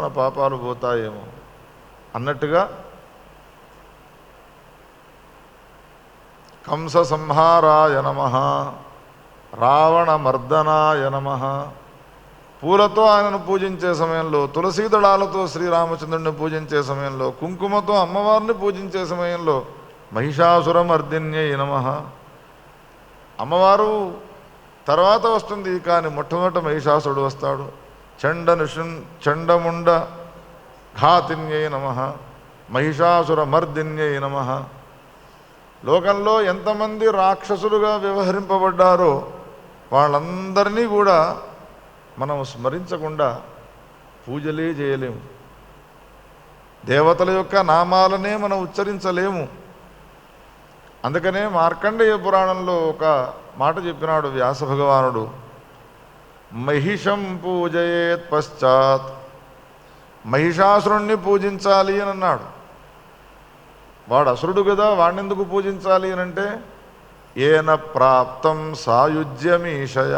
మన పాపాలు పోతాయేమో అన్నట్టుగా కంస సంహారాయ నమః, రావణ మర్దనాయ నమః. పూలతో ఆయనను పూజించే సమయంలో, తులసీ దళాలతో శ్రీరామచంద్రుడిని పూజించే సమయంలో, కుంకుమతో అమ్మవారిని పూజించే సమయంలో మహిషాసురమర్దిన్యై నమః. అమ్మవారు తర్వాత వస్తుంది, కానీ మొట్టమొదట మహిషాసురుడు వస్తాడు. చండముండ ఘాతిన్యై నమః, మహిషాసురమర్దిన్యై నమః. లోకంలో ఎంతమంది రాక్షసులుగా వ్యవహరింపబడ్డారో వాళ్ళందరినీ కూడా మనం స్మరించకుండా పూజలే చేయలేము. దేవతల యొక్క నామాలనే మనం ఉచ్చరించలేము. అందుకనే మార్కండేయ పురాణంలో ఒక మాట చెప్పినాడు వ్యాస భగవానుడు, మహిషం పూజయేత్ పశ్చాత్, మహిషాసురుణ్ణి పూజించాలి అని అన్నాడు. వాడు అసురుడు కదా, వాడినెందుకు పూజించాలి అని అంటే, ఏన ప్రాప్తం సాయుజ్యమీషయ,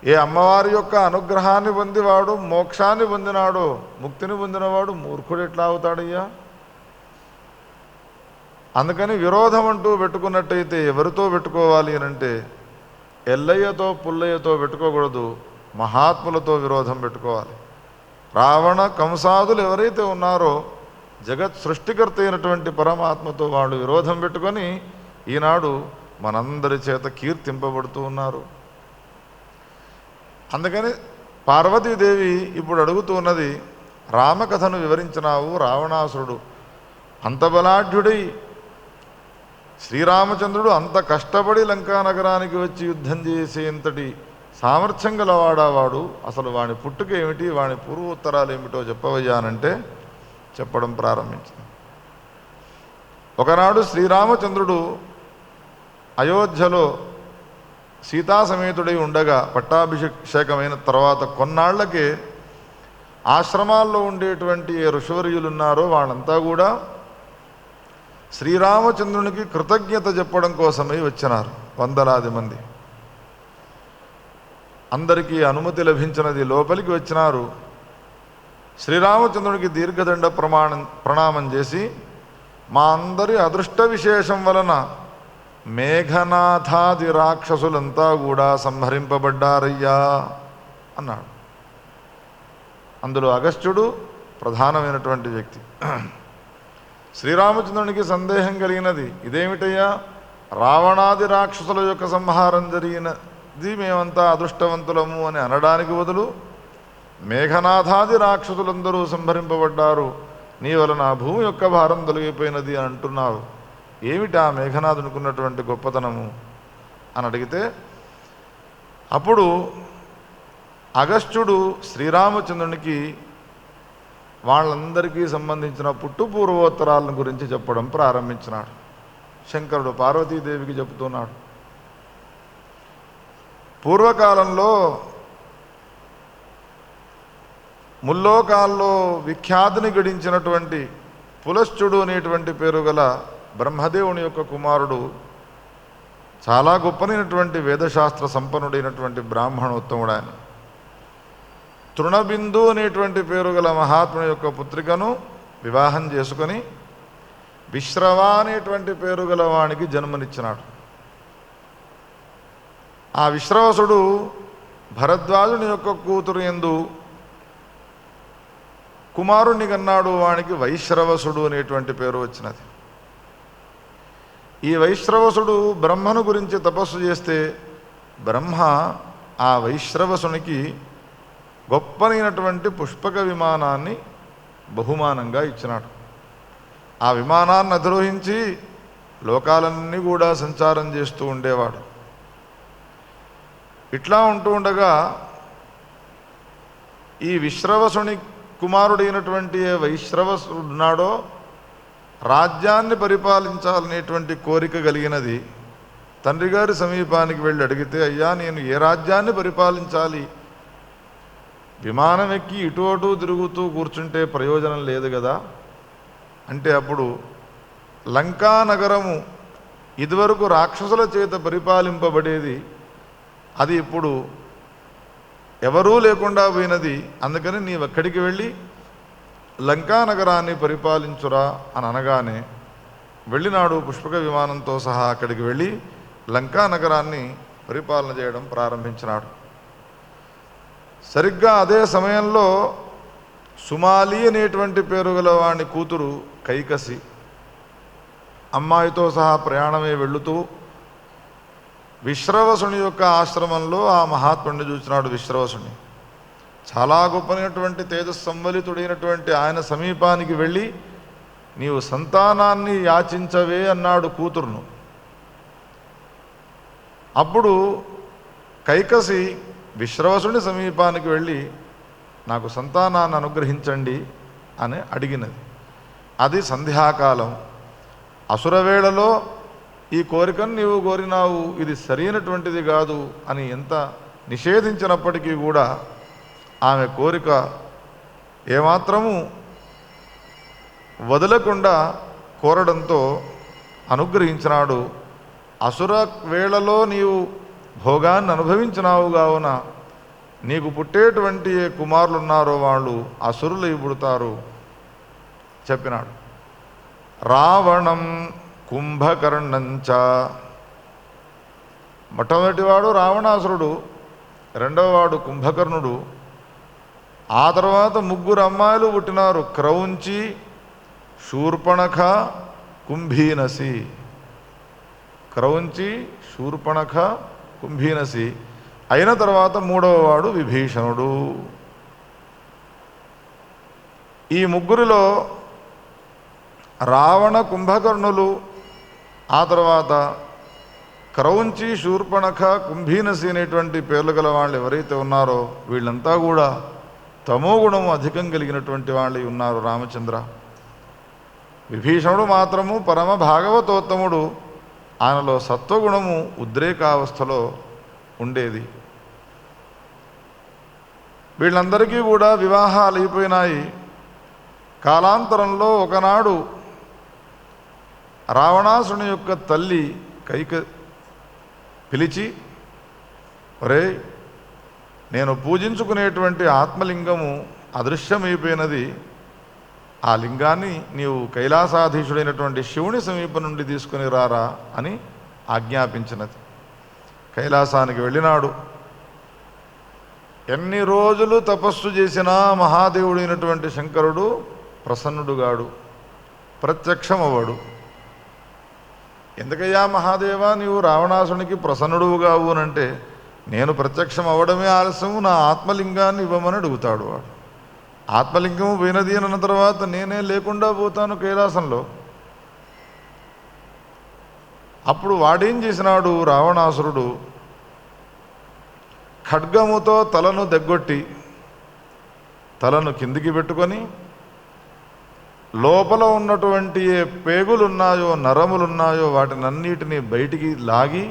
ఏ అమ్మవారి యొక్క అనుగ్రహాన్ని పొందివాడు మోక్షాన్ని పొందినాడో, ముక్తిని పొందినవాడు మూర్ఖుడు ఎట్లా అవుతాడయ్యా? అందుకని విరోధం అంటూ పెట్టుకున్నట్టయితే ఎవరితో పెట్టుకోవాలి అని అంటే, ఎల్లయ్యతో పుల్లయ్యతో పెట్టుకోకూడదు, మహాత్ములతో విరోధం పెట్టుకోవాలి. రావణ కంసాదులు ఎవరైతే ఉన్నారో జగత్ సృష్టికర్త అయినటువంటి పరమాత్మతో వాళ్ళు విరోధం పెట్టుకొని ఈనాడు మనందరి చేత కీర్తింపబడుతూ ఉన్నారు. అందుకని పార్వతీదేవి ఇప్పుడు అడుగుతూ ఉన్నది, రామకథను వివరించినావు, రావణాసురుడు అంత బలాఢ్యుడై, శ్రీరామచంద్రుడు అంత కష్టపడి లంకా నగరానికి వచ్చి యుద్ధం చేసేంతటి సామర్థ్యం గలవాడావాడు, అసలు వాని పుట్టుక ఏమిటి, వాని పూర్వోత్తరాలు ఏమిటో చెప్పవయ్యానంటే చెప్పడం ప్రారంభించింది. ఒకనాడు శ్రీరామచంద్రుడు అయోధ్యలో సీతాసమేతుడై ఉండగా, పట్టాభిషేకమైన తర్వాత కొన్నాళ్లకే ఆశ్రమాల్లో ఉండేటువంటి ఏ ఋషివర్యులు ఉన్నారో వాళ్ళంతా కూడా శ్రీరామచంద్రునికి కృతజ్ఞత చెప్పడం కోసమై వచ్చినారు. వందలాది మంది, అందరికీ అనుమతి లభించినది, లోపలికి వచ్చినారు. శ్రీరామచంద్రునికి దీర్ఘదండ ప్రణామం చేసి, మా అందరి అదృష్ట విశేషం వలన మేఘనాథాది రాక్షసులంతా కూడా సంహరింపబడ్డారయ్యా అన్నాడు. అందులో అగస్త్యుడు ప్రధానమైనటువంటి వ్యక్తి. శ్రీరామచంద్రునికి సందేహం కలిగినది, ఇదేమిటయ్యా, రావణాది రాక్షసుల యొక్క సంహారం జరిగినది, మేమంతా అదృష్టవంతులము అని అనడానికి బదులు మేఘనాథాది రాక్షసులందరూ సంహరింపబడ్డారు, నీ వలన భూమి యొక్క భారం తొలగిపోయినది అని అంటున్నారు. ఏమిటి ఆ మేఘనాథునుకున్నటువంటి గొప్పతనము అని అడిగితే, అప్పుడు అగస్త్యుడు శ్రీరామచంద్రునికి వాళ్ళందరికీ సంబంధించిన పుట్టు పూర్వోత్తరాలను గురించి చెప్పడం ప్రారంభించినాడు. శంకరుడు పార్వతీదేవికి చెబుతున్నాడు, పూర్వకాలంలో ముల్లోకాల్లో విఖ్యాతిని గడించినటువంటి పులశ్చుడు అనేటువంటి పేరు గల బ్రహ్మదేవుని యొక్క కుమారుడు, చాలా గొప్పనైనటువంటి వేదశాస్త్ర సంపన్నుడైనటువంటి బ్రాహ్మణోత్తముడు ఆయన. తృణబిందు అనేటువంటి పేరు గల మహాత్ముని యొక్క పుత్రికను వివాహం చేసుకొని విశ్రవ అనేటువంటి పేరు గల వానికి జన్మనిచ్చినాడు. ఆ విశ్రవసుడు భరద్వాజుని యొక్క కూతురు యందు కుమారుణ్ణి కన్నాడు. వానికి వైశ్రవసుడు అనేటువంటి పేరు వచ్చినది. ఈ వైశ్రవసుడు బ్రహ్మను గురించి తపస్సు చేస్తే బ్రహ్మ ఆ వైశ్రవసునికి గొప్పనైనటువంటి పుష్పక విమానాన్ని బహుమానంగా ఇచ్చినాడు. ఆ విమానాన్ని అధిరోహించి లోకాలన్నీ కూడా సంచారం చేస్తూ ఉండేవాడు. ఇట్లా ఉంటూ ఉండగా ఈ విశ్రవసుని కుమారుడైనటువంటి ఏ వైశ్రవసుడున్నాడో రాజ్యాన్ని పరిపాలించాలనేటువంటి కోరిక కలిగినది. తండ్రి గారి సమీపానికి వెళ్ళి అడిగితే, అయ్యా నేను ఏ రాజ్యాన్ని పరిపాలించాలి, విమానం ఎక్కి ఇటు అటు తిరుగుతూ కూర్చుంటే ప్రయోజనం లేదు కదా అంటే, అప్పుడు లంకా నగరము ఇదివరకు రాక్షసుల చేత పరిపాలింపబడేది, అది ఇప్పుడు ఎవరూ లేకుండా పోయినది, అందుకని నీవెక్కడికి వెళ్ళి లంకా నగరాన్ని పరిపాలించురా అని అనగానే వెళ్ళినాడు. పుష్పక విమానంతో సహా అక్కడికి వెళ్ళి లంకా నగరాన్ని పరిపాలన చేయడం ప్రారంభించినాడు. సరిగ్గా అదే సమయంలో సుమాలి అనేటువంటి పేరు గల వాని కూతురు కైకసి అమ్మాయితో సహా ప్రయాణమే వెళుతూ విశ్రవసుని యొక్క ఆశ్రమంలో ఆ మహాత్ముడిని చూసినాడు. విశ్రవసుని చాలా గొప్పనటువంటి తేజస్సంవలితుడైనటువంటి ఆయన సమీపానికి వెళ్ళి నీవు సంతానాన్ని యాచించవే అన్నాడు కూతురును. అప్పుడు కైకసి విశ్రవసుని సమీపానికి వెళ్ళి నాకు సంతానాన్ని అనుగ్రహించండి అని అడిగినది. అది సంధ్యాకాలం. అసురవేళలో ఈ కోరికను నీవు కోరినావు, ఇది సరైనటువంటిది కాదు అని ఎంత నిషేధించినప్పటికీ కూడా ఆమె కోరిక ఏమాత్రము వదలకుండా కోరడంతో అనుగ్రహించినాడు. అసుర వేళలో నీవు భోగాన్ని అనుభవించినావు కావున నీకు పుట్టేటువంటి ఏ కుమారులు ఉన్నారో వాళ్ళు అసురులు పుడతారు చెప్పినాడు. రావణం కుంభకర్ణంచ, మొట్టమొదటివాడు రావణాసురుడు, రెండవవాడు కుంభకర్ణుడు. ఆ తర్వాత 3 అమ్మాయిలు పుట్టినారు, క్రౌంచి, శూర్పణఖ, కుంభీనసి. క్రౌంచి, శూర్పణఖ, కుంభీనసి అయిన తర్వాత 3వవాడు విభీషణుడు. ఈ 3లో రావణ, కుంభకర్ణులు, ఆ తర్వాత క్రౌంచి, శూర్పణఖ, కుంభీనసి అనేటువంటి పేర్లు గల వాళ్ళు ఎవరైతే ఉన్నారో వీళ్ళంతా కూడా తమోగుణము అధికం కలిగినటువంటి వాళ్ళు ఉన్నారు. రామచంద్ర, విభీషణుడు మాత్రము పరమ భాగవతోత్తముడు, ఆయనలో సత్వగుణము ఉద్రేకావస్థలో ఉండేది. వీళ్ళందరికీ కూడా వివాహాలు అయిపోయినాయి. కాలాంతరంలో ఒకనాడు రావణాసుని యొక్క తల్లి కైక పిలిచి, ఒరే, నేను పూజించుకునేటువంటి ఆత్మలింగము అదృశ్యమైపోయినది, ఆ లింగాన్ని నీవు కైలాసాధీశుడైనటువంటి శివుని సమీపం నుండి తీసుకుని రారా అని ఆజ్ఞాపించినది. కైలాసానికి వెళ్ళినాడు. ఎన్ని రోజులు తపస్సు చేసినా మహాదేవుడైనటువంటి శంకరుడు ప్రసన్నుడుగాడు, ప్రత్యక్షమవ్వడు. ఎందుకయ్యా మహాదేవా నీవు రావణాసునికి ప్రసన్నుడుగావు అనంటే, నేను ప్రత్యక్షం అవ్వడమే ఆలస్యము, నా ఆత్మలింగాన్ని ఇవ్వమని అడుగుతాడు వాడు. ఆత్మలింగము పోయినది అన్న తర్వాత నేనే లేకుండా పోతాను కైలాసంలో. అప్పుడు వాడేం చేసినాడు రావణాసురుడు, ఖడ్గముతో తలను దగ్గొట్టి తలను కిందికి పెట్టుకొని లోపల ఉన్నటువంటి ఏ పేగులున్నాయో నరములున్నాయో వాటినన్నిటినీ బయటికి లాగి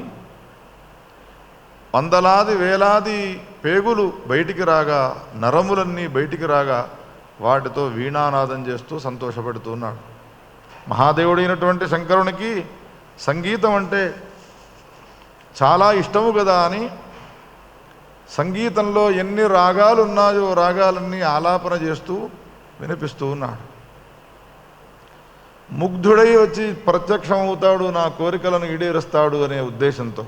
వందలాది వేలాది పేగులు బయటికి రాగా, నరములన్నీ బయటికి రాగా వాటితో వీణానాదం చేస్తూ సంతోషపడుతున్నాడు. మహాదేవుడైనటువంటి శంకరునికి సంగీతం అంటే చాలా ఇష్టము కదా అని సంగీతంలో ఎన్ని రాగాలు ఉన్నాయో రాగాలన్నీ ఆలాపన చేస్తూ వినిపిస్తూ ఉన్నాడు. ముగ్ధుడై వచ్చి ప్రత్యక్షం అవుతాడు, నా కోరికలను ఈడేరుస్తాడు అనే ఉద్దేశంతో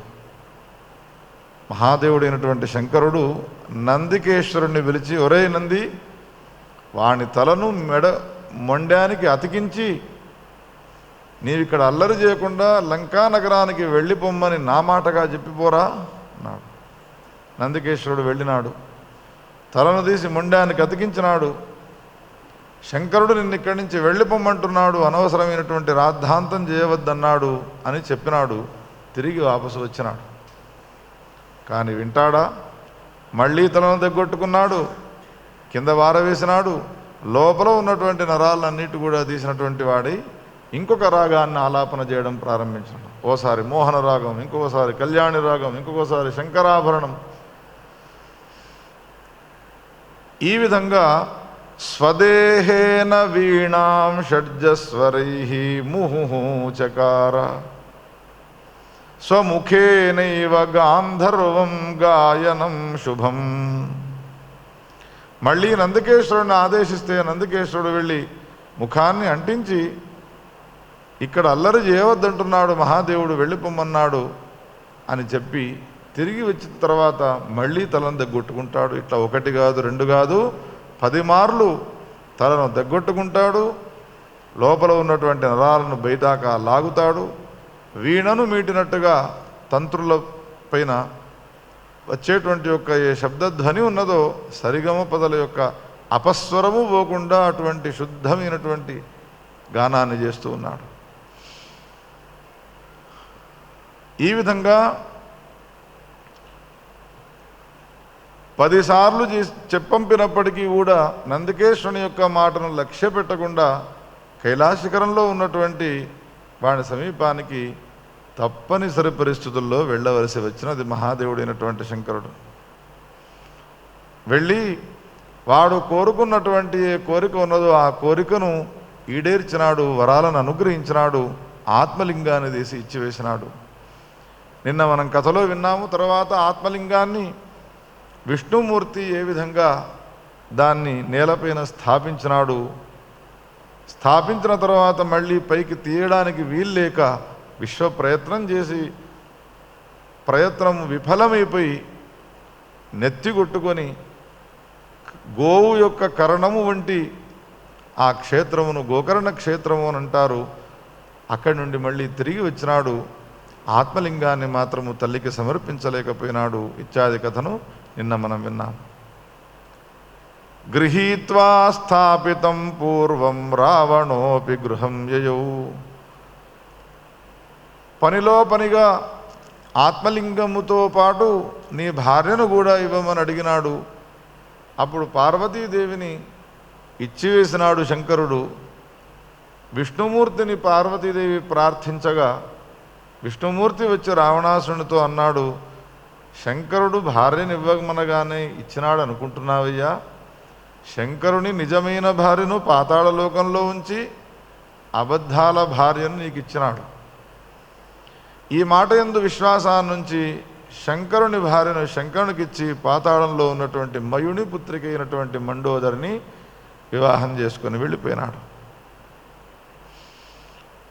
మహాదేవుడైనటువంటి శంకరుడు నందికేశ్వరుణ్ణి పిలిచి, ఒరే నంది, వాని తలను మొండానికి అతికించి నీవిక్కడ అల్లరి చేయకుండా లంకా నగరానికి వెళ్ళిపోమ్మని నా మాటగా చెప్పిపోరా అన్నాడు. నందికేశ్వరుడు వెళ్ళినాడు, తలను తీసి మొండానికి అతికించినాడు. శంకరుడు నిన్ను ఇక్కడి నుంచి వెళ్ళిపోమ్మంటున్నాడు, అనవసరమైనటువంటి రాద్ధాంతం చేయవద్దన్నాడు అని చెప్పినాడు. తిరిగి వాపసు వచ్చినాడు. కానీ వింటాడా? మళ్ళీ తలను దగ్గొట్టుకున్నాడు, కింద వారవేసినాడు. లోపల ఉన్నటువంటి నరాలన్నిటి కూడా తీసినటువంటి వాడి ఇంకొక రాగాన్ని ఆలాపన చేయడం ప్రారంభించాడు. ఓసారి మోహన రాగం, ఇంకొకసారి కళ్యాణి రాగం, ఇంకొకసారి శంకరాభరణం. ఈ విధంగా స్వదేహేన వీణాం షడ్జస్వరైః ముహుః చకార స్వముఖేనైవ గాంధర్వం గాయనం శుభం. మళ్ళీ నందికేశ్వరుడిని ఆదేశిస్తే నందికేశ్వరుడు వెళ్ళి ముఖాన్ని అంటించి ఇక్కడ అల్లరి చేయవద్దంటున్నాడు మహాదేవుడు, వెళ్ళిపోమన్నాడు అని చెప్పి తిరిగి వచ్చిన తర్వాత మళ్ళీ తలను దగ్గొట్టుకుంటాడు. ఇట్లా 1 కాదు 2 కాదు 10 మార్లు తలను దగ్గొట్టుకుంటాడు. లోపల ఉన్నటువంటి నరాలను బయటాక లాగుతాడు. వీణను మీటినట్టుగా తంత్రుల పైన వచ్చేటువంటి యొక్క ఏ శబ్దధ్వని ఉన్నదో సరిగమ పదల యొక్క అపస్వరము పోకుండా అటువంటి శుద్ధమైనటువంటి గానాన్ని చేస్తూ ఉన్నాడు. ఈ విధంగా 10 సార్లు చెప్పంపినప్పటికీ కూడా నందికేశ్వరుని యొక్క మాటను లక్ష్య పెట్టకుండా కైలాసశిఖరంలో ఉన్నటువంటి వాడి సమీపానికి తప్పనిసరి పరిస్థితుల్లో వెళ్ళవలసి వచ్చినది మహాదేవుడైనటువంటి శంకరుడు. వెళ్ళి వాడు కోరుకున్నటువంటి ఏ కోరిక ఉన్నదో ఆ కోరికను ఈడేర్చినాడు, వరాలను అనుగ్రహించినాడు, ఆత్మలింగాన్ని తీసి ఇచ్చివేసినాడు. నిన్న మనం కథలో విన్నాము. తర్వాత ఆత్మలింగాన్ని విష్ణుమూర్తి ఏ విధంగా దాన్ని నేలపైన స్థాపించినాడు. స్థాపించిన తర్వాత మళ్ళీ పైకి తీయడానికి వీల్లేక విశ్వ ప్రయత్నం చేసి ప్రయత్నం విఫలమైపోయి నెత్తిగొట్టుకొని గోవు యొక్క కర్ణము వంటి ఆ క్షేత్రమును గోకర్ణ క్షేత్రము అని అంటారు. అక్కడి నుండి మళ్ళీ తిరిగి వచ్చినాడు. ఆత్మలింగాన్ని మాత్రము తల్లికి సమర్పించలేకపోయినాడు. ఇత్యాది కథను నిన్న మనం విన్నాం. గృహీత్వా స్థాపితం పూర్వం రావణోపి గృహం యయౌ. పనిలో పనిగా ఆత్మలింగముతో పాటు నీ భార్యను కూడా ఇవ్వమని అడిగినాడు. అప్పుడు పార్వతీదేవిని ఇచ్చివేసినాడు శంకరుడు. విష్ణుమూర్తిని పార్వతీదేవి ప్రార్థించగా విష్ణుమూర్తి వచ్చి రావణాసురునితో అన్నాడు, శంకరుడు భార్యను ఇవ్వమనగానే ఇచ్చినాడు అనుకుంటున్నావయ్యా? శంకరుని నిజమైన భార్యను పాతాళలోకంలో ఉంచి అబద్ధాల భార్యను నీకు ఇచ్చినాడు. ఈ మాట యందు విశ్వాసాన్ని నుంచి శంకరుని భార్యను శంకరునికిచ్చి పాతాళంలో ఉన్నటువంటి మయుని పుత్రిక అయినటువంటి మండోదరిని వివాహం చేసుకొని వెళ్ళిపోయినాడు.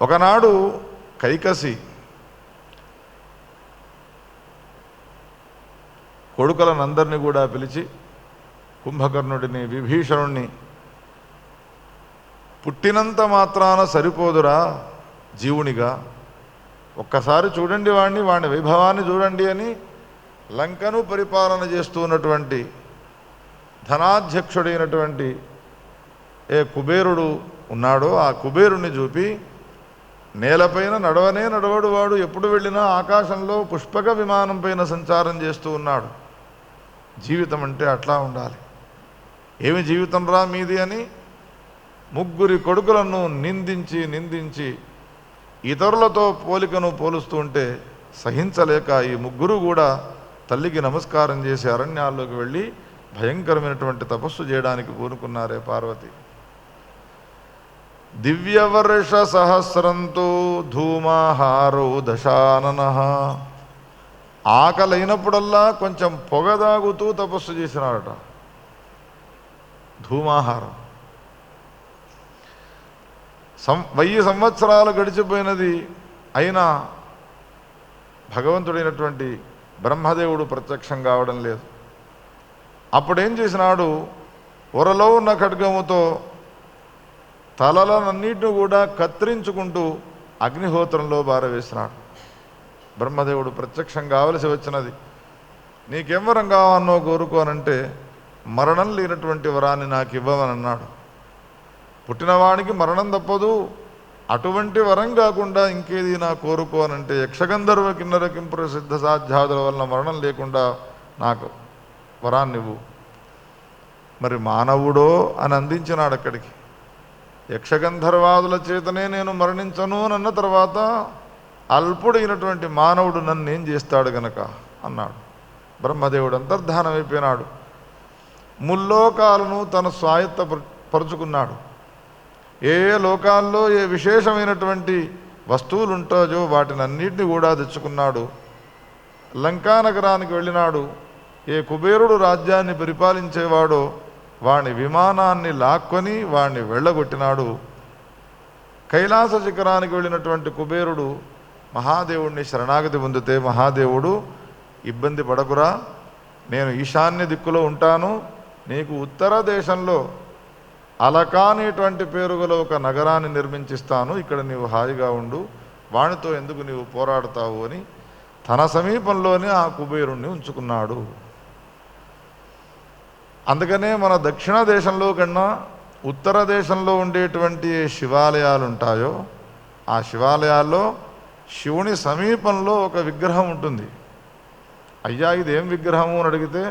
ఒకనాడు కైకసి కొడుకులనందరినీ కూడా పిలిచి కుంభకర్ణుడిని విభీషణుణ్ణి, పుట్టినంత మాత్రాన సరిపోదురా జీవునిగా, ఒక్కసారి చూడండి వాడిని వైభవాన్ని చూడండి అని లంకను పరిపాలన చేస్తూ ఉన్నటువంటి ధనాధ్యక్షుడైనటువంటి ఏ కుబేరుడు ఉన్నాడో ఆ కుబేరుణ్ణి చూపి, నేలపైన నడవడు వాడు, ఎప్పుడు వెళ్ళినా ఆకాశంలో పుష్పక విమానం పైన సంచారం చేస్తూ ఉన్నాడు. జీవితం అంటే అట్లా ఉండాలి. ఏమి జీవితం రా మీది అని 3 కొడుకులను నిందించి ఇతరులతో పోలికను పోలుస్తూ ఉంటే సహించలేక ఈ 3 కూడా తల్లికి నమస్కారం చేసి అరణ్యాల్లోకి వెళ్ళి భయంకరమైనటువంటి తపస్సు చేయడానికి పూనుకున్నారే పార్వతి. దివ్యవర్ష సహస్రంతో ధూమాహారో దశానన. ఆకలైనప్పుడల్లా కొంచెం పొగ తాగుతూ తపస్సు చేసినాడట. ధూమాహారం. 1000 సంవత్సరాలు గడిచిపోయినది, అయినా భగవంతుడైనటువంటి బ్రహ్మదేవుడు ప్రత్యక్షం కావడం లేదు. అప్పుడేం చేసినాడు, ఒరలో ఉన్న ఖడ్గముతో తలలనన్నిటిని కూడా కత్తిరించుకుంటూ అగ్నిహోత్రంలో బారవేసినాడు. బ్రహ్మదేవుడు ప్రత్యక్షం కావలసి వచ్చినది. నీకేం వరం కావాలనో కోరుకోనంటే మరణం లేనటువంటి వరాన్ని నాకు ఇవ్వమని అన్నాడు. పుట్టినవాడికి మరణం తప్పదు, అటువంటి వరం కాకుండా ఇంకేది నా కోరుకోనంటే యక్షగంధర్వ కిన్నర కింపుర సిద్ధ సాధ్యాదుల వలన మరణం లేకుండా నాకు వరాన్నివ్వు. మరి మానవుడో అని అందించినాడు అక్కడికి. యక్షగంధర్వాదుల చేతనే నేను మరణించను అని అన్న తర్వాత అల్పుడైనటువంటి మానవుడు నన్ను ఏం చేస్తాడు గనక అన్నాడు. బ్రహ్మదేవుడు అంతర్ధానమైపోయినాడు. ముల్లోకాలను తన స్వాయత్త పరుచుకున్నాడు. ఏ లోకాల్లో ఏ విశేషమైనటువంటి వస్తువులు ఉంటాయో వాటిని అన్నింటినీ కూడా తెచ్చుకున్నాడు. లంకా నగరానికి వెళ్ళినాడు. ఏ కుబేరుడు రాజ్యాన్ని పరిపాలించేవాడో వాని విమానాన్ని లాక్కొని వాణ్ణి వెళ్ళగొట్టినాడు. కైలాస శిఖరానికి వెళ్ళినటువంటి కుబేరుడు మహాదేవుడిని శరణాగతి పొందితే, మహాదేవుడు ఇబ్బంది పడకురా, నేను ఈశాన్య దిక్కులో ఉంటాను, నీకు ఉత్తర దేశంలో అలకా అనేటువంటి పేరు గల ఒక నగరాన్ని నిర్మించిస్తాను, ఇక్కడ నీవు హాయిగా ఉండు, వానితో ఎందుకు నీవు పోరాడతావు అని తన సమీపంలోనే ఆ కుబేరుణ్ణి ఉంచుకున్నాడు. అందుకనే మన దక్షిణ దేశంలో కన్నా ఉత్తర దేశంలో ఉండేటువంటి శివాలయాలు ఉంటాయో ఆ శివాలయాల్లో శివుని సమీపంలో ఒక విగ్రహం ఉంటుంది. అయ్యా ఇదేం విగ్రహము అని అడిగితే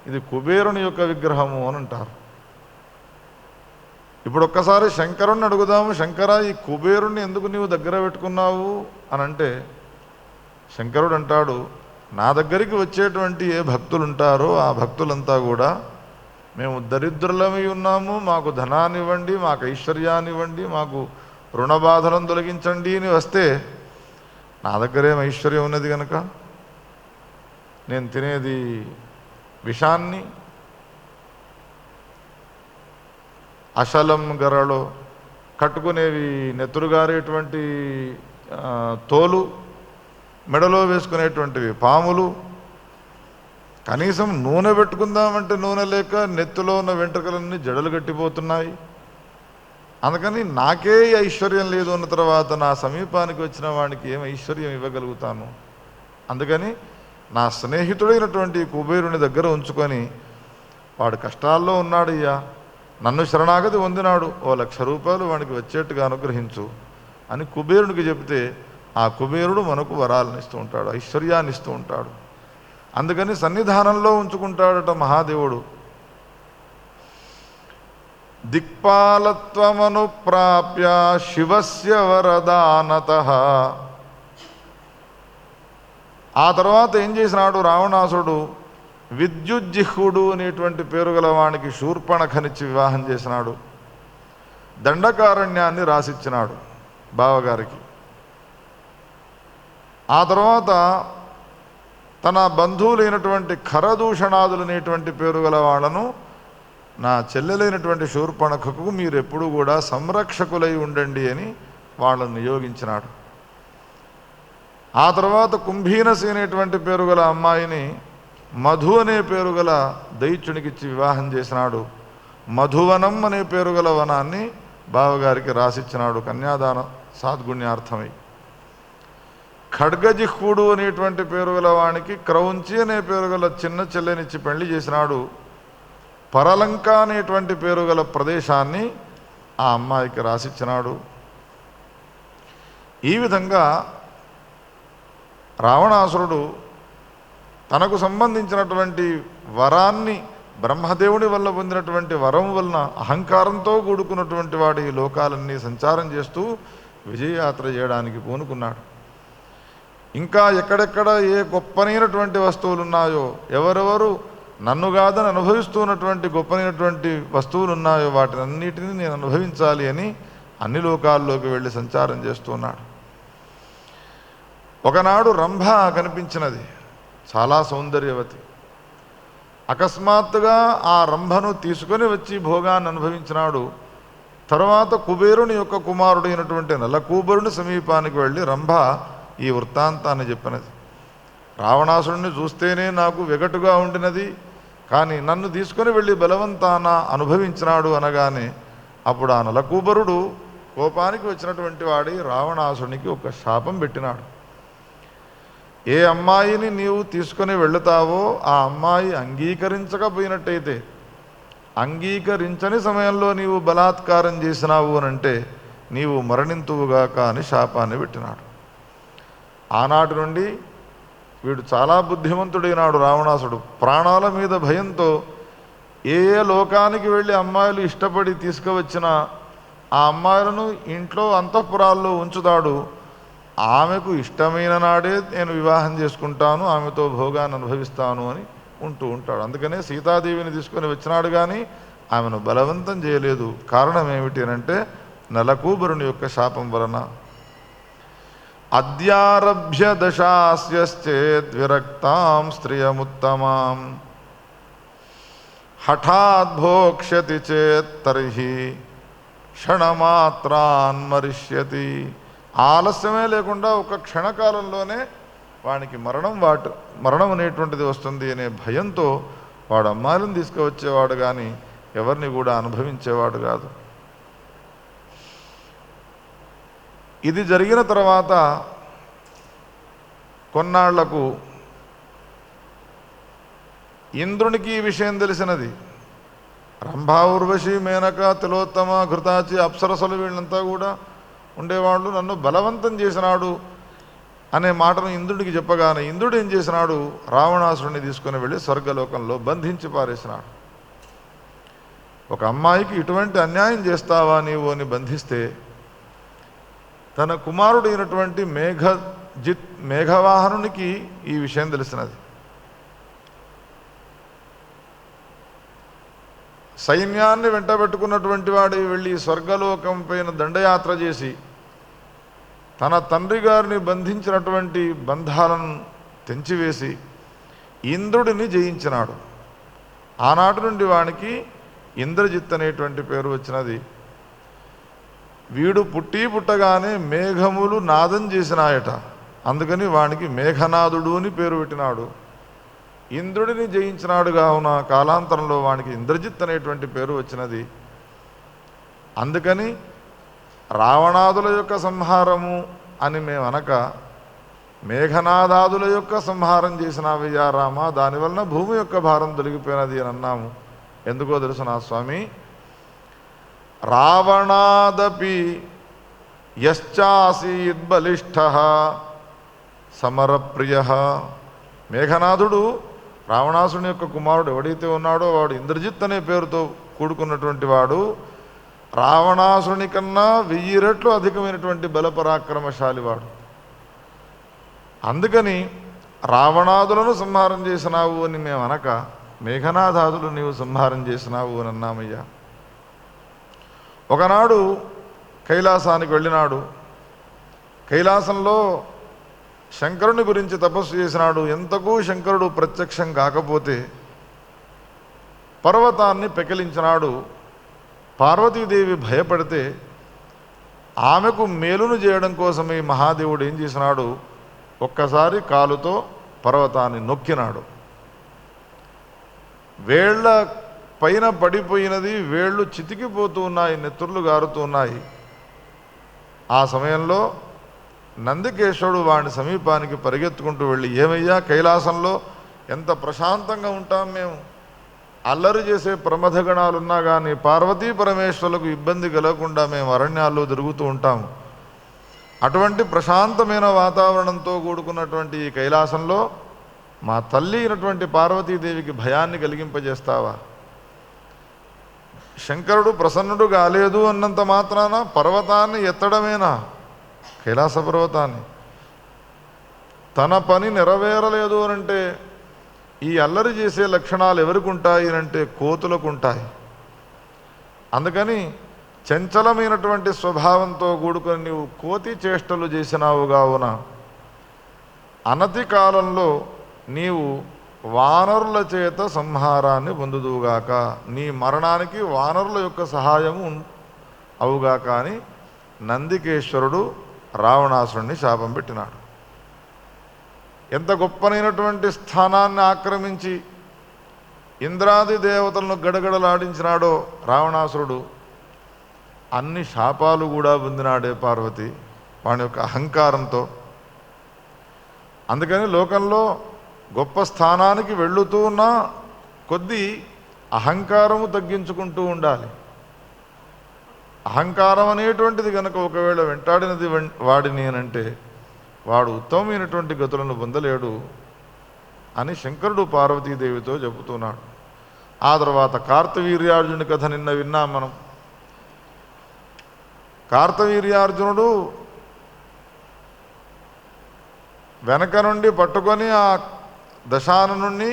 ఇది కుబేరుని యొక్క విగ్రహము అని అంటారు. ఇప్పుడు ఒక్కసారి శంకరుణ్ణి అడుగుదాము, శంకర ఈ కుబేరుణ్ణి ఎందుకు నీవు దగ్గర పెట్టుకున్నావు అని అంటే శంకరుడు అంటాడు, నా దగ్గరికి వచ్చేటువంటి ఏ భక్తులు ఉంటారో ఆ భక్తులంతా కూడా మేము దరిద్రులమై ఉన్నాము, మాకు ధనాన్ని ఇవ్వండి, మాకు ఐశ్వర్యాన్ని ఇవ్వండి, మాకు రుణ బాధలను తొలగించండి అని వస్తే నా దగ్గరేం ఐశ్వర్యం ఉన్నది కనుక నేను తినేది విషాన్ని, అశలం గరలో కట్టుకునేవి నెత్తురుగారేటువంటి తోలు, మెడలో వేసుకునేటువంటివి పాములు, కనీసం నూనె పెట్టుకుందామంటే నూనె లేక నెత్తులో ఉన్న వెంట్రుకలన్నీ జడలు గట్టిపోతున్నాయి. అందుకని నాకే ఐశ్వర్యం లేదు అన్న తర్వాత నా సమీపానికి వచ్చిన వాడికి ఏం ఐశ్వర్యం ఇవ్వగలుగుతాను? అందుకని నా స్నేహితుడైనటువంటి కుబేరుని దగ్గర ఉంచుకొని, వాడు కష్టాల్లో ఉన్నాడయ్యా, నన్ను శరణాగతి పొందినాడు, ఓ 1,00,000 రూపాయలు వాడికి వచ్చేట్టుగా అనుగ్రహించు అని కుబేరునికి చెబితే ఆ కుబేరుడు మనకు వరాలను ఇస్తూ ఉంటాడు, ఐశ్వర్యాన్ని ఇస్తూ ఉంటాడు. అందుకని సన్నిధానంలో ఉంచుకుంటాడట మహాదేవుడు. దిక్పాలత్వమను ప్రాప్య శివస్య వరదానతః. ఆ తర్వాత ఏం చేసినాడు రావణాసుడు? విద్యుజ్జిహ్వుడు అనేటువంటి పేరు గల వానికి శూర్పణఖనిచ్చి వివాహం చేసినాడు. దండకారణ్యాన్ని రాసిచ్చినాడు బావగారికి. ఆ తర్వాత తన బంధువులైనటువంటి ఖరదూషణాదులు అనేటువంటి పేరు గల వాళ్ళను నా చెల్లెలైనటువంటి శూర్పణఖకు మీరు ఎప్పుడూ కూడా సంరక్షకులై ఉండండి అని వాళ్ళను నియోగించినాడు. ఆ తర్వాత కుంభీనసి అనేటువంటి పేరు గల అమ్మాయిని మధు అనే పేరు గల దైత్యునికిచ్చి వివాహం చేసినాడు. మధువనం అనే పేరు గల వనాన్ని బావగారికి రాసిచ్చినాడు కన్యాదాన సాద్గుణ్యార్థమై. ఖడ్గజిహ్వుడు అనేటువంటి పేరు గల వానికి క్రౌంచి అనే పేరు గల చిన్న చెల్లెనిచ్చి పెళ్లి చేసినాడు. పరలంక అనేటువంటి పేరు గల ప్రదేశాన్ని ఆ అమ్మాయికి రాసిచ్చినాడు. ఈ విధంగా రావణాసురుడు తనకు సంబంధించినటువంటి వరాన్ని బ్రహ్మదేవుడి వల్ల పొందినటువంటి వరం వలన అహంకారంతో కూడుకున్నటువంటి వాడు ఈ లోకాలన్నీ సంచారం చేస్తూ విజయయాత్ర చేయడానికి పూనుకున్నాడు. ఇంకా ఎక్కడెక్కడ ఏ గొప్పనైనటువంటి వస్తువులు ఉన్నాయో, ఎవరెవరు నన్ను కాదని అనుభవిస్తున్నటువంటి గొప్పనైనటువంటి వస్తువులు ఉన్నాయో వాటినన్నిటినీ నేను అనుభవించాలి అని అన్ని లోకాల్లోకి వెళ్ళి సంచారం చేస్తున్నాడు. ఒకనాడు రంభ కనిపించినది, చాలా సౌందర్యవతి. అకస్మాత్తుగా ఆ రంభను తీసుకొని వచ్చి భోగాన్ని అనుభవించినాడు. తర్వాత కుబేరుని యొక్క కుమారుడైనటువంటి నలకూబరుని సమీపానికి వెళ్ళి రంభ ఈ వృత్తాంతాన్ని చెప్పినది. రావణాసురుణ్ణి చూస్తేనే నాకు వెగటుగా ఉండినది, కానీ నన్ను తీసుకొని వెళ్ళి బలవంతాన అనుభవించినాడు అనగానే అప్పుడు ఆ నలకూబరుడు కోపానికి వచ్చినటువంటి వాడి రావణాసురునికి ఒక శాపం పెట్టినాడు. ఏ అమ్మాయిని నీవు తీసుకొని వెళుతావో ఆ అమ్మాయి అంగీకరించకపోయినట్టయితే, అంగీకరించని సమయంలో నీవు బలాత్కారం చేసినావు అనంటే నీవు మరణింతువుగాక అని శాపాన్ని పెట్టినాడు. ఆనాటి నుండి వీడు చాలా బుద్ధిమంతుడైనాడు రావణాసుడు. ప్రాణాల మీద భయంతో ఏ లోకానికి వెళ్ళి అమ్మాయిలు ఇష్టపడి తీసుకువచ్చినా ఆ అమ్మాయిలను ఇంట్లో అంతఃపురాల్లో ఉంచుతాడు. ఆమెకు ఇష్టమైన నాడే నేను వివాహం చేసుకుంటాను, ఆమెతో భోగాన్ని అనుభవిస్తాను అని ఉంటూ ఉంటాడు. అందుకనే సీతాదేవిని తీసుకొని వచ్చినాడు కానీ ఆమెను బలవంతం చేయలేదు. కారణం ఏమిటి అంటే నలకూబరుని యొక్క శాపం వలన. అద్యారభ్య దశాస్యశ్చేద్ విరక్తాం స్త్రియముత్తమాం హఠాత్ భోక్ష్యతి చేత్ తర్హి క్షణమాత్రాన్మరిష్యతి. ఆలస్యమే లేకుండా ఒక క్షణకాలంలోనే వానికి మరణం అనేటువంటిది వస్తుంది అనే భయంతో వాడు అమ్మాయిలను తీసుకువచ్చేవాడు కానీ ఎవరిని కూడా అనుభవించేవాడు కాదు. ఇది జరిగిన తర్వాత కొన్నాళ్లకు ఇంద్రునికి ఈ విషయం తెలిసినది. రంభా, ఊర్వశి, మేనక, తిలోత్తమ, ఘృతాచి, అప్సరసలు వీళ్ళంతా కూడా ఉండేవాళ్ళు. నన్ను బలవంతం చేసినాడు అనే మాటను ఇంద్రుడికి చెప్పగానే ఇంద్రుడు ఏం చేసినాడు, రావణాసురుడిని తీసుకుని వెళ్ళి స్వర్గలోకంలో బంధించి పారేసినాడు. ఒక అమ్మాయికి ఇటువంటి అన్యాయం చేస్తావా నీవు అని బంధిస్తే తన కుమారుడు అయినటువంటి మేఘవాహనునికి ఈ విషయం తెలిసినది. సైన్యాన్ని వెంటబెట్టుకున్నటువంటి వాడు వెళ్ళి స్వర్గలోకం పైన దండయాత్ర చేసి తన తండ్రి గారిని బంధించినటువంటి బంధాలను తెంచివేసి ఇంద్రుడిని జయించినాడు. ఆనాటి నుండి వానికి ఇంద్రజిత్ అనేటువంటి పేరు వచ్చినది. వీడు పుట్టగానే మేఘములు నాదం చేసినాయట, అందుకని వానికి మేఘనాథుడు అని పేరు పెట్టినాడు. ఇంద్రుడిని జయించినాడు కావున కాలాంతరంలో వానికి ఇంద్రజిత్ అనేటువంటి పేరు వచ్చినది. అందుకని రావణాదుల యొక్క సంహారము అని మేము అనక మేఘనాదాదుల యొక్క సంహారం చేసినావయ్యా రామ, దానివలన భూమి యొక్క భారం తొలగిపోయినది అని అన్నాము. ఎందుకో తెలుసు నా స్వామి, రావణాదపి యశ్చాసీద్ బలిష్ఠః సమరప్రియ. మేఘనాథుడు రావణాసుని యొక్క కుమారుడు ఎవడైతే ఉన్నాడో వాడు ఇంద్రజిత్ అనే పేరుతో కూడుకున్నటువంటి వాడు రావణాసుని కన్నా 1000 రెట్లు అధికమైనటువంటి బలపరాక్రమశాలి వాడు. అందుకని రావణాదులను సంహారం చేసినావు అని మేము అనక మేఘనాథాదులు నీవు సంహారం చేసినావు అని అన్నామయ్యా. ఒకనాడు కైలాసానికి వెళ్ళినాడు. కైలాసంలో శంకరుని గురించి తపస్సు చేసినాడు. ఎంతకు శంకరుడు ప్రత్యక్షం కాకపోతే పర్వతాన్ని పెకిలించినాడు. పార్వతీదేవి భయపడితే ఆమెకు మేలును చేయడం కోసమే మహాదేవుడు ఏం చేసినాడు, ఒక్కసారి కాలుతో పర్వతాన్ని నొక్కినాడు. వేళ్ల పైన పడిపోయినది, వేళ్ళు చితికిపోతూ ఉన్నాయి, నెత్తుర్లు గారుతూ ఉన్నాయి. ఆ సమయంలో నందికేశ్వరుడు వాడిని సమీపానికి పరిగెత్తుకుంటూ వెళ్ళి, ఏమయ్యా కైలాసంలో ఎంత ప్రశాంతంగా ఉంటాం మేము, అల్లరి చేసే ప్రమథగణాలున్నా కానీ పార్వతీ పరమేశ్వరులకు ఇబ్బంది కలగకుండా మేము అరణ్యాల్లో తిరుగుతూ ఉంటాము. అటువంటి ప్రశాంతమైన వాతావరణంతో కూడుకున్నటువంటి ఈ కైలాసంలో మా తల్లి అయినటువంటి పార్వతీదేవికి భయాన్ని కలిగింపజేస్తావా? శంకరుడు ప్రసన్నుడు కాలేదు అన్నంత మాత్రాన పర్వతాన్ని ఎత్తడమేనా, కైలాస పర్వతాన్ని? తన పని నెరవేరలేదు అనంటే ఈ అల్లరి చేసే లక్షణాలు ఎవరికి ఉంటాయి అంటే కోతులకు ఉంటాయి. అందుకని చంచలమైనటువంటి స్వభావంతో కూడుకొని నీవు కోతి చేష్టలు చేసినావు కావున అనతి కాలంలో నీవు వానరుల చేత సంహారాన్ని పొందుదువుగాక, నీ మరణానికి వానరుల యొక్క సహాయము అవుగాక అని నందికేశ్వరుడు రావణాసురుణ్ణి శాపం పెట్టినాడు. ఎంత గొప్పనైనటువంటి స్థానాన్ని ఆక్రమించి ఇంద్రాది దేవతలను గడగడలాడించినాడో రావణాసురుడు, అన్ని శాపాలు కూడా పొందినాడే పార్వతి వాని యొక్క అహంకారంతో. అందుకని లోకంలో గొప్ప స్థానానికి వెళుతూ ఉన్న కొద్దీ అహంకారము తగ్గించుకుంటూ ఉండాలి. అహంకారం అనేటువంటిది కనుక ఒకవేళ వెంటాడినది వాడిని అనంటే వాడు ఉత్తమమైనటువంటి గతులను పొందలేడు అని శంకరుడు పార్వతీదేవితో చెబుతున్నాడు. ఆ తర్వాత కార్తవీర్యార్జునుడి కథ నిన్న విన్నాం మనం. కార్తవీర్యార్జునుడు వెనక నుండి పట్టుకొని ఆ దశాననుణ్ణి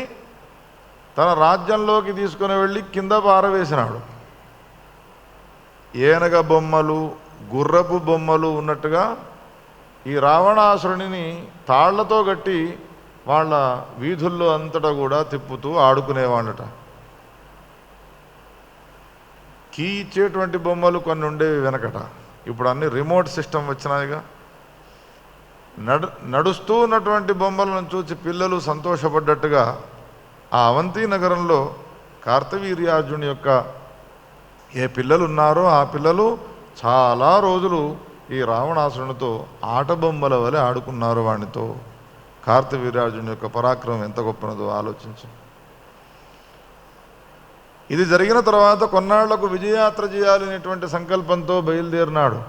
తన రాజ్యంలోకి తీసుకుని వెళ్ళి కింద పారవేసినాడు. ఏనగ బొమ్మలు, గుర్రపు బొమ్మలు ఉన్నట్టుగా ఈ రావణాసురుడిని తాళ్లతో కట్టి వాళ్ళ వీధుల్లో అంతటా కూడా తిప్పుతూ ఆడుకునేవాళ్ళట. కీ ఇచ్చేటువంటి బొమ్మలు కొన్ని ఉండేవి వెనకట. ఇప్పుడు అన్ని రిమోట్ సిస్టమ్ వచ్చినాయిగా. నడుస్తూ ఉన్నటువంటి బొమ్మలను చూసి పిల్లలు సంతోషపడ్డట్టుగా ఆ అవంతి నగరంలో కార్తవీర్యార్జుని యొక్క ఏ పిల్లలు ఉన్నారో ఆ పిల్లలు చాలా రోజులు ఈ రావణాసురునితో ఆట బొమ్మల వలె ఆడుకున్నారు. వాడితో కార్తవీర్యార్జుని యొక్క పరాక్రమం ఎంత గొప్పనదో ఆలోచించు. ఇది జరిగిన తర్వాత కొన్నాళ్లకు విజయయాత్ర చేయాలనేటువంటి సంకల్పంతో బయలుదేరినాడు.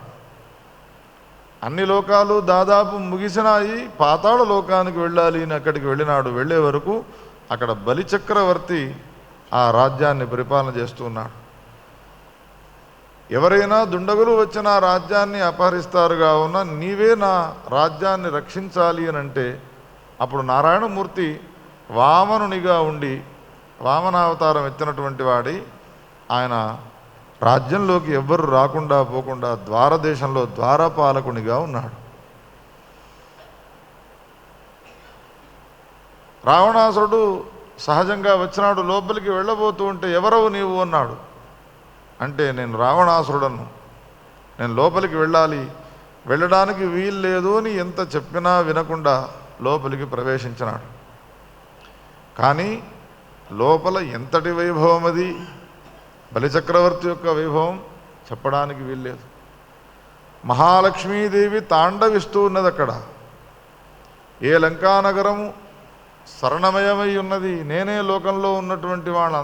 అన్ని లోకాలు దాదాపు ముగిసినాయి, పాతాళ లోకానికి వెళ్ళాలి అని అక్కడికి వెళ్ళినాడు. వెళ్ళే వరకు అక్కడ బలిచక్రవర్తి ఆ రాజ్యాన్ని పరిపాలన చేస్తూ ఉన్నాడు. ఎవరైనా దుండగులు వచ్చిన ఆ రాజ్యాన్ని అపహరిస్తారు కావున నీవే నా రాజ్యాన్ని రక్షించాలి అని అంటే అప్పుడు నారాయణమూర్తి వామనునిగా ఉండి వామనావతారం ఎత్తినటువంటి వాడి ఆయన రాజ్యంలోకి ఎవ్వరు రాకుండా పోకుండా ద్వారదేశంలో ద్వారపాలకునిగా ఉన్నాడు. రావణాసురుడు సహజంగా వచ్చినాడు. లోపలికి వెళ్ళబోతూ ఉంటే ఎవరవు నీవు అన్నాడు. అంటే నేను రావణాసురుడను, నేను లోపలికి వెళ్ళాలి, వెళ్ళడానికి వీలు లేదు అని ఎంత చెప్పినా వినకుండా లోపలికి ప్రవేశించినాడు. కానీ లోపల ఎంతటి వైభవం అది! బలిచక్రవర్తి యొక్క వైభవం చెప్పడానికి వీల్లేదు. మహాలక్ష్మీదేవి తాండవిస్తూ ఉన్నది అక్కడ. ఏ లంకానగరము శరణమయమై ఉన్నది, నేనే లోకంలో ఉన్నటువంటి వాళ్ళ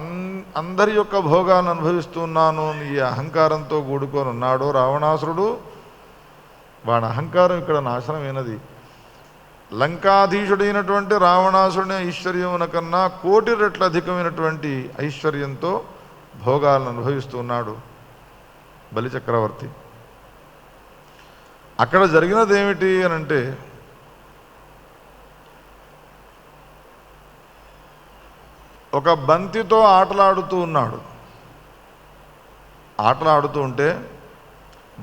అందరి యొక్క భోగాన్ని అనుభవిస్తున్నాను అని ఈ అహంకారంతో కూడుకొని ఉన్నాడో రావణాసురుడు. వాడి అహంకారం ఇక్కడ నాశనమైనది. లంకాధీశుడైనటువంటి రావణాసురుని ఐశ్వర్యమున కన్నా 1,000,000 రెట్ల అధికమైనటువంటి ఐశ్వర్యంతో భోగాలను అనుభవిస్తున్నాడు బలిచక్రవర్తి. అక్కడ జరిగినది ఏమిటి అని అంటే ఒక బంతితో ఆటలాడుతూ ఉన్నాడు. ఆటలాడుతూ ఉంటే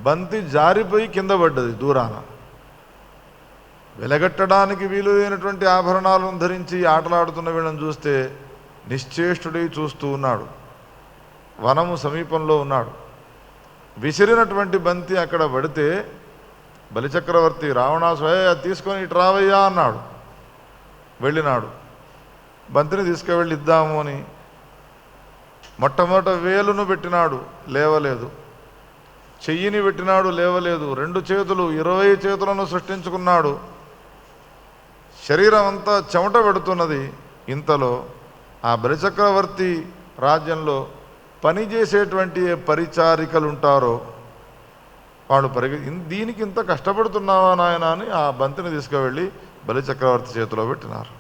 బంతి జారిపోయి కింద పడ్డది దూరాన. వెలగట్టడానికి వీలు లేనటువంటి ఆభరణాలను ధరించి ఆటలాడుతున్న వీళ్ళని చూస్తే నిశ్చేష్టుడై చూస్తూ ఉన్నాడు. వనము సమీపంలో ఉన్నాడు. విసిరినటువంటి బంతి అక్కడ పడితే బలిచక్రవర్తి రావణాసుడు అది తీసుకొని ఇటు రావయ్యా అన్నాడు. వెళ్ళినాడు. బంతిని తీసుకువెళ్ళి ఇద్దాము అని మొట్టమొదట వేలును పెట్టినాడు, లేవలేదు. చెయ్యిని పెట్టినాడు, లేవలేదు. 2 చేతులు 20 చేతులను సృష్టించుకున్నాడు. శరీరం అంతా చెమట పెడుతున్నది. ఇంతలో ఆ బలిచక్రవర్తి రాజ్యంలో పనిచేసేటువంటి పరిచారికలు ఉంటారో వాళ్ళు దీనికి ఇంత కష్టపడుతున్నావా నాయన అని ఆ బంతిని తీసుకువెళ్ళి బలిచక్రవర్తి చేతిలో పెట్టినారు.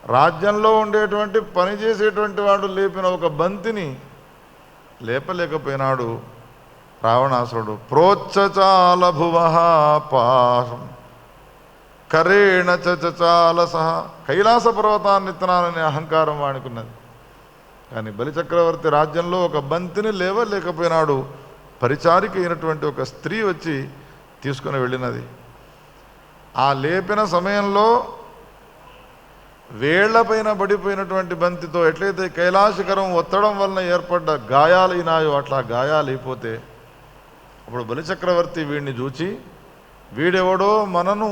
రాజ్యంలో ఉండేటువంటి పనిచేసేటువంటి వాడు లేపిన ఒక బంతిని లేపలేకపోయినాడు రావణాసురుడు. ప్రోచ్చచాల భువః పాశం కరేణ చచాల సహ కైలాస పర్వతాన్ని ఎత్తినాననే అహంకారం వాడుకున్నది. కానీ బలిచక్రవర్తి రాజ్యంలో ఒక బంతిని లేవలేకపోయినాడు. పరిచారిక అయినటువంటి ఒక స్త్రీ వచ్చి తీసుకుని వెళ్ళినది. ఆ లేపిన సమయంలో వేళ్లపైన పడిపోయినటువంటి బంతితో ఎట్లయితే కైలాసకరం ఒత్తడం వలన ఏర్పడ్డ గాయాలైనాయో అట్లా గాయాలైపోతే అప్పుడు బలిచక్రవర్తి వీడిని చూచి వీడెవడో మనను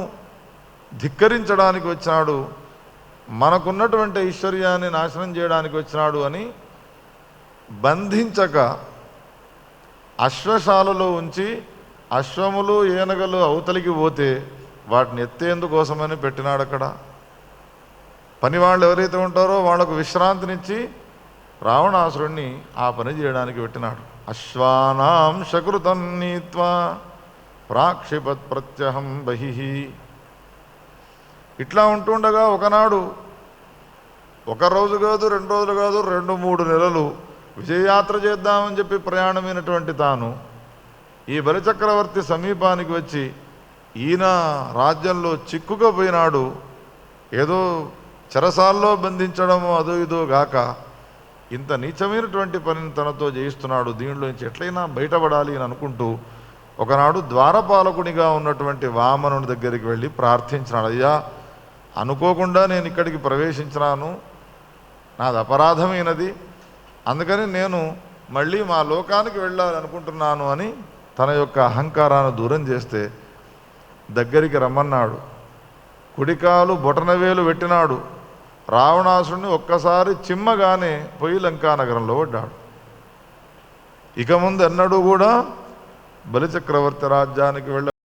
ధిక్కరించడానికి వచ్చినాడు, మనకున్నటువంటి ఐశ్వర్యాన్ని నాశనం చేయడానికి వచ్చినాడు అని బంధించక అశ్వశాలలో ఉంచి అశ్వములు ఏనగలు అవతలికి పోతే వాటిని ఎత్తేందుకోసమని పెట్టినాడు. అక్కడ పనివాళ్ళు ఎవరైతే ఉంటారో వాళ్లకు విశ్రాంతినిచ్చి రావణాసురుణ్ణి ఆ పని చేయడానికి పెట్టినాడు. అశ్వానాం శకృతం నీత్వా ప్రాక్షిపత్ ప్రత్యహం బహిః. ఇట్లా ఉంటుండగా ఒకనాడు 1 రోజు కాదు 2 రోజులు కాదు 2-3 నెలలు విజయయాత్ర చేద్దామని చెప్పి ప్రయాణమైనటువంటి తాను ఈ బలిచక్రవర్తి సమీపానికి వచ్చి ఈయన రాజ్యంలో చిక్కుకుపోయినాడు. ఏదో చెరసాల్లో బంధించడము అదో ఇదో గాక ఇంత నీచమైనటువంటి పనిని తనతో చేయిస్తున్నాడు. దీనిలో నుంచి ఎట్లయినా బయటపడాలి అని అనుకుంటూ ఒకనాడు ద్వారపాలకునిగా ఉన్నటువంటి వామనుని దగ్గరికి వెళ్ళి ప్రార్థించినాడు. అయ్యా, అనుకోకుండా నేను ఇక్కడికి ప్రవేశించినాను, నాది అపరాధమైనది, అందుకని నేను మళ్ళీ మా లోకానికి వెళ్ళాలనుకుంటున్నాను అని తన యొక్క అహంకారాన్ని దూరం చేస్తే దగ్గరికి రమ్మన్నాడు. కుడికాలు బొటనవేలు పెట్టినాడు. రావణాసుడిని ఒక్కసారి చిమ్మగానే పోయి లంకానగరంలో పడ్డాడు. ఇక ముందు ఎన్నడూ కూడా బలిచక్రవర్తి రాజ్యానికి వెళ్ళ